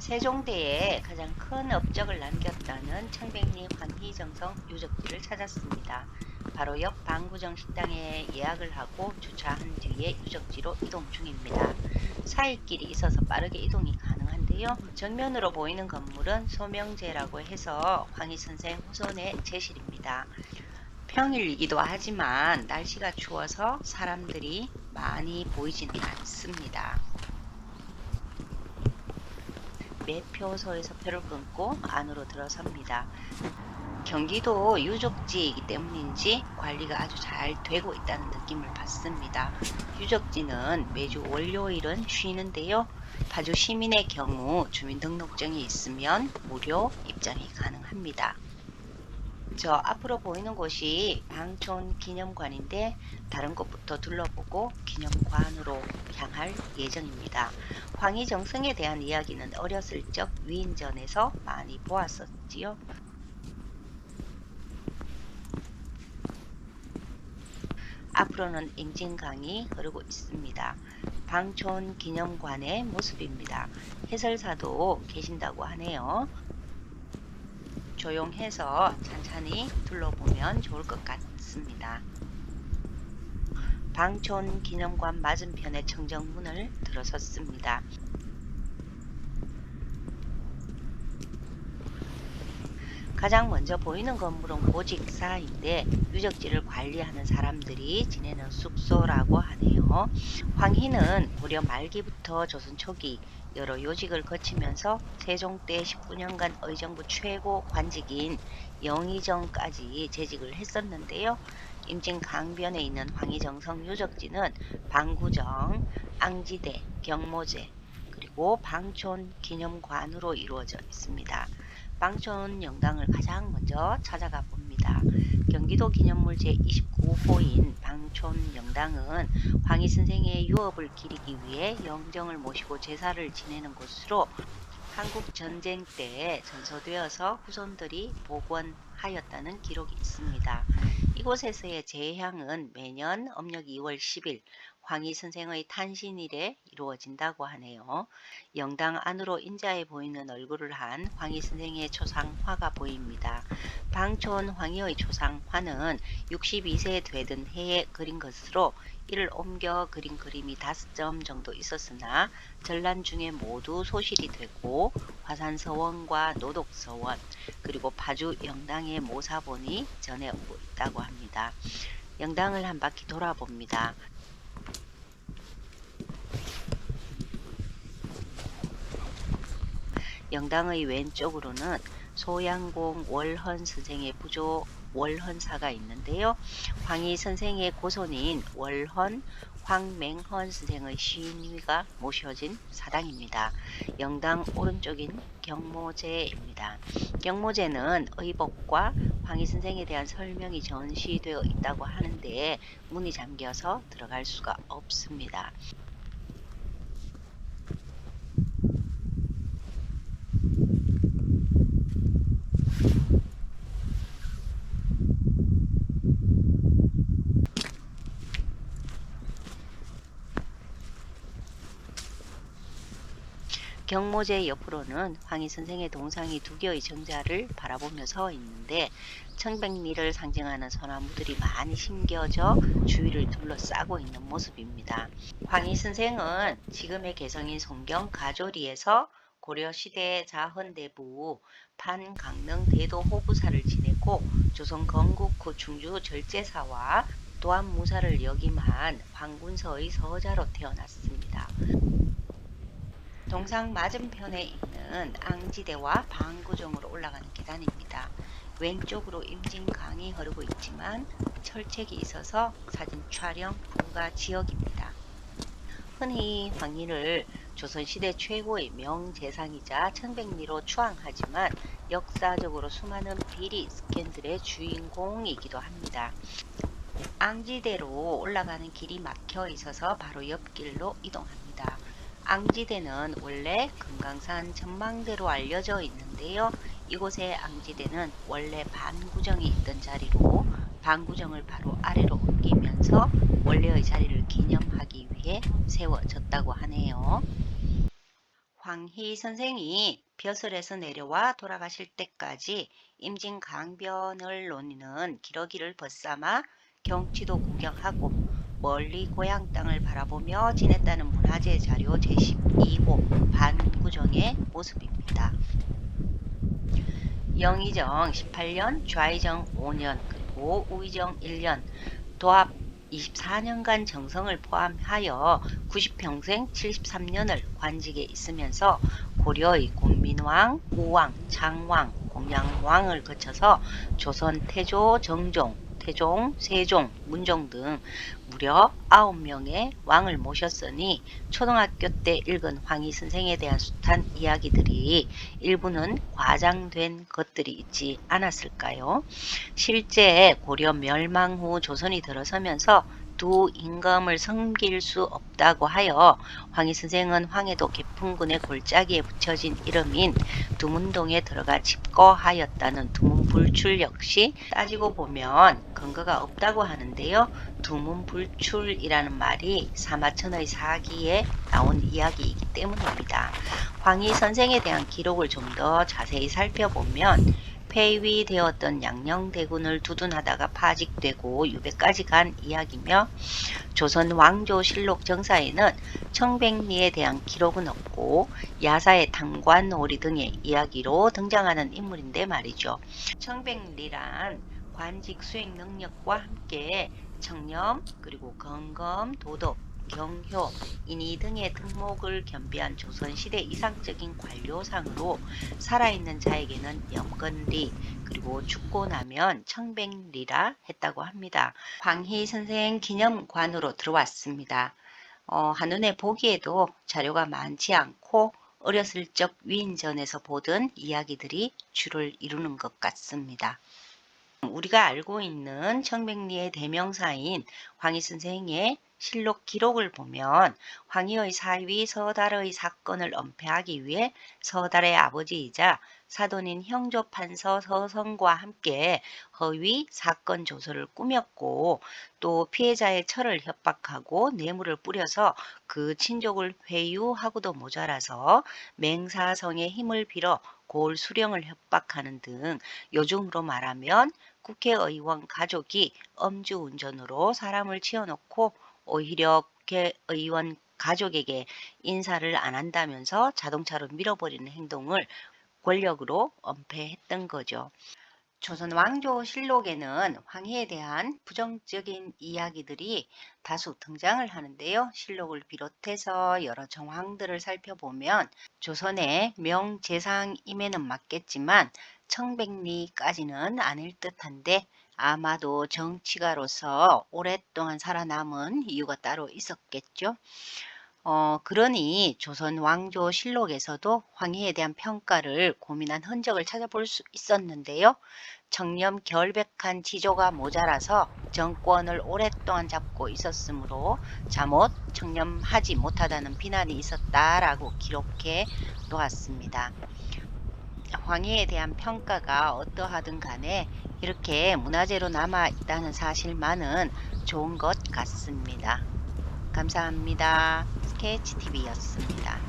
세종대에 가장 큰 업적을 남겼다는 청백리 황희정성 유적지를 찾았습니다. 바로 옆 방구정 식당에 예약을 하고 주차한 뒤에 유적지로 이동 중입니다. 사이길이 있어서 빠르게 이동이 가능한데요. 정면으로 보이는 건물은 소명제라고 해서 황희선생 후손의 제실입니다. 평일이기도 하지만 날씨가 추워서 사람들이 많이 보이지는 않습니다. 매표소에서 표를 끊고 안으로 들어섭니다. 경기도 유적지이기 때문인지 관리가 아주 잘 되고 있다는 느낌을 받습니다. 유적지는 매주 월요일은 쉬는데요. 파주 시민의 경우 주민등록증이 있으면 무료 입장이 가능합니다. 저 앞으로 보이는 곳이 방촌 기념관인데 다른 곳부터 둘러보고 기념관으로 향할 예정입니다. 황희정성에 대한 이야기는 어렸을 적 위인전에서 많이 보았었지요. 앞으로는 앵진강이 흐르고 있습니다. 방촌 기념관의 모습입니다. 해설사도 계신다고 하네요. 조용해서 천천히 둘러보면 좋을 것 같습니다. 방촌 기념관 맞은편의 청정문을 들어섰습니다. 가장 먼저 보이는 건물은 고직사인데 유적지를 관리하는 사람들이 지내는 숙소라고 하네요. 황희는 고려 말기부터 조선 초기 여러 요직을 거치면서 세종 때 19년간 의정부 최고 관직인 영의정까지 재직을 했었는데요. 임진 강변에 있는 황희정성 유적지는 방구정, 앙지대, 경모제, 그리고 방촌 기념관으로 이루어져 있습니다. 방촌 영당을 가장 먼저 찾아가 봅니다. 경기도 기념물 제29호인 방촌 영당은 황희 선생의 유업을 기리기 위해 영정을 모시고 제사를 지내는 곳으로 한국 전쟁 때 전소되어서 후손들이 복원하였다는 기록이 있습니다. 이곳에서의 제향은 매년 âm 력 2월 10일 황희 선생의 탄신일에 이루어진다고 하네요. 영당 안으로 인자해 보이는 얼굴을 한 황희 선생의 초상화가 보입니다. 방촌 황희의 초상화는 62세 되던 해에 그린 것으로 이를 옮겨 그린 그림이 5점 정도 있었으나 전란 중에 모두 소실이 되고 화산서원과 노독서원 그리고 파주 영당의 모사본이 전해오고 있다고 합니다. 영당을 한 바퀴 돌아봅니다. 영당의 왼쪽으로는 소양공 월헌 선생의 부조 월헌사가 있는데요. 황희 선생의 고손인 월헌 황맹헌 선생의 시인위가 모셔진 사당입니다. 영당 오른쪽인 경모제입니다. 경모제는 의복과 황희 선생에 대한 설명이 전시되어 있다고 하는데 문이 잠겨서 들어갈 수가 없습니다. 경모제 옆으로는 황희 선생의 동상이 두 개의 정자를 바라보며 서 있는데 청백리를 상징하는 소나무들이 많이 심겨져 주위를 둘러싸고 있는 모습입니다. 황희 선생은 지금의 개성인 송경 가조리에서 고려시대 자헌대부 판강릉 대도 호부사를 지내고 조선 건국 후 충주 절제사와 또한 무사를 역임한 황군서의 서자로 태어났습니다. 동상 맞은편에 있는 앙지대와 방구정으로 올라가는 계단입니다. 왼쪽으로 임진강이 흐르고 있지만 철책이 있어서 사진 촬영 불가 지역입니다. 흔히 황희를 조선시대 최고의 명재상이자 청백리로 추앙하지만 역사적으로 수많은 비리 스캔들의 주인공이기도 합니다. 앙지대로 올라가는 길이 막혀 있어서 바로 옆길로 이동합니다. 앙지대는 원래 금강산 전망대로 알려져 있는데요. 이곳의 앙지대는 원래 반구정이 있던 자리로 반구정을 바로 아래로 옮기면서 원래의 자리를 기념하기 위해 세워졌다고 하네요. 황희 선생이 벼슬에서 내려와 돌아가실 때까지 임진강변을 논의는 기러기를 벗삼아 경치도 구경하고 멀리 고향 땅을 바라보며 지냈다는 문화재 자료 제12호 반구정의 모습입니다. 영의정 18년, 좌의정 5년, 그리고 우의정 1년, 도합 24년간 정성을 포함하여 90평생 73년을 관직에 있으면서 고려의 곤민왕, 우왕, 창왕, 공양왕을 거쳐서 조선 태조, 정종, 태종, 세종, 문종 등 무려 9명의 왕을 모셨으니 초등학교 때 읽은 황희 선생에 대한 숱한 이야기들이 일부는 과장된 것들이 있지 않았을까요? 실제 고려 멸망 후 조선이 들어서면서 두 임금을 섬길 수 없다고 하여 황희 선생은 황해도 개풍군의 골짜기에 붙여진 이름인 두문동에 들어가 집거하였다는 두문불출 역시 따지고 보면 근거가 없다고 하는데요. 두문불출이라는 말이 사마천의 사기에 나온 이야기이기 때문입니다. 황희 선생에 대한 기록을 좀 더 자세히 살펴보면 폐위되었던 양녕대군을 두둔하다가 파직되고 유배까지 간 이야기며 조선 왕조실록 정사에는 청백리에 대한 기록은 없고 야사의 당관오리 등의 이야기로 등장하는 인물인데 말이죠. 청백리란 관직 수행 능력과 함께 청렴, 그리고 건검, 도덕, 경효, 인의 등의 등목을 겸비한 조선시대 이상적인 관료상으로 살아있는 자에게는 염건리, 그리고 죽고 나면 청백리라 했다고 합니다. 황희 선생 기념관으로 들어왔습니다. 한눈에 보기에도 자료가 많지 않고 어렸을 적 위인전에서 보던 이야기들이 주를 이루는 것 같습니다. 우리가 알고 있는 청백리의 대명사인 황희 선생의 실록 기록을 보면 황희의 사위 서달의 사건을 은폐하기 위해 서달의 아버지이자 사돈인 형조판서 서성과 함께 허위 사건 조서를 꾸몄고 또 피해자의 처를 협박하고 뇌물을 뿌려서 그 친족을 회유하고도 모자라서 맹사성의 힘을 빌어 고을 수령을 협박하는 등 요즘으로 말하면 국회의원 가족이 음주운전으로 사람을 치워놓고 오히려 국회의원 가족에게 인사를 안 한다면서 자동차로 밀어버리는 행동을 권력으로 은폐했던 거죠. 조선 왕조실록에는 황희에 대한 부정적인 이야기들이 다수 등장을 하는데요. 실록을 비롯해서 여러 정황들을 살펴보면 조선의 명재상임에는 맞겠지만 청백리까지는 아닐 듯한데 아마도 정치가로서 오랫동안 살아남은 이유가 따로 있었겠죠. 그러니 조선 왕조실록에서도 황희에 대한 평가를 고민한 흔적을 찾아볼 수 있었는데요. 청렴 결백한 지조가 모자라서 정권을 오랫동안 잡고 있었으므로 잠옷 청렴하지 못하다는 비난이 있었다라고 기록해 놓았습니다. 황희에 대한 평가가 어떠하든 간에 이렇게 문화재로 남아 있다는 사실만은 좋은 것 같습니다. 감사합니다. 스케치TV였습니다.